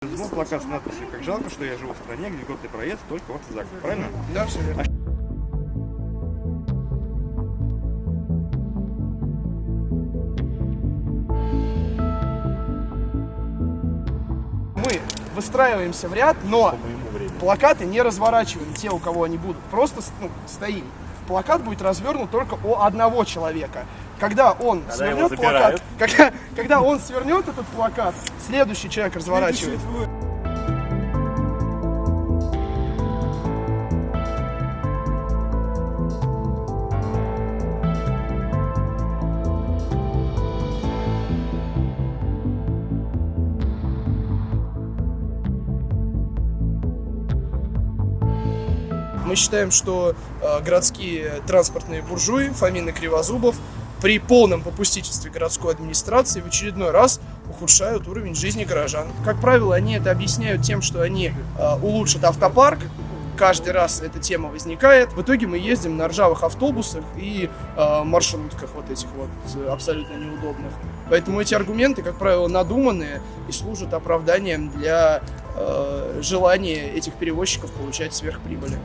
Ну, плакат с надписью «Как жалко, что я живу в стране, где льготный проезд только в автозаках». Правильно? Да, все верно. Мы выстраиваемся в ряд, но плакаты не разворачиваем те, у кого они будут. Просто стоим. Плакат будет развернут только у одного человека. Когда он свернет плакат, когда он свернет этот плакат, следующий человек разворачивает. Мы считаем, что городские транспортные буржуи Фомин и Кривозубов при полном попустительстве городской администрации в очередной раз ухудшают уровень жизни горожан. Как правило, они это объясняют тем, что они улучшат автопарк. Каждый раз эта тема возникает. В итоге мы ездим на ржавых автобусах и маршрутках вот этих вот абсолютно неудобных. Поэтому эти аргументы, как правило, надуманные и служат оправданием для желания этих перевозчиков получать сверхприбыли.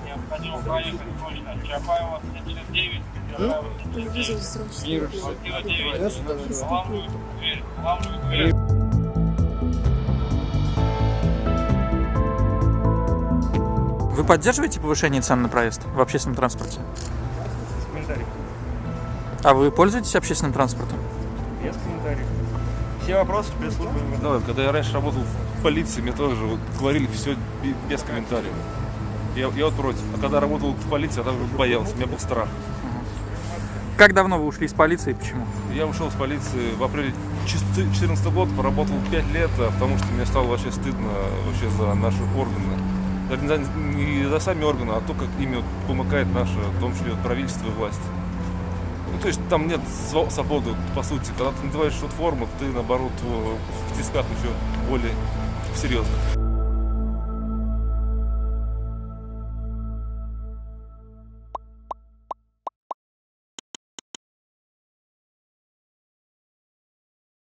Необходимо проехать точно. Чапаева 69, Кирова 9, Ламную дверь. Вы поддерживаете повышение цен на проезд в общественном транспорте? Комментарий. А вы пользуетесь общественным транспортом? Без комментариев. Все вопросы пресс-службы. Да, когда я раньше работал в полиции, мне тоже вот говорили все без комментариев. Я вот против. А когда работал в полиции, я даже боялся, у меня был страх. Как давно вы ушли из полиции и почему? Я ушел с полиции в апреле 2014 года, поработал 5 лет, потому что мне стало вообще стыдно вообще за наши органы. Даже не за сами органы, а то, как ими помыкает наше, в том числе правительство и власть. Ну, то есть там нет свободы, по сути. Когда ты надеваешь форму, ты, наоборот, в тисках еще более серьезно.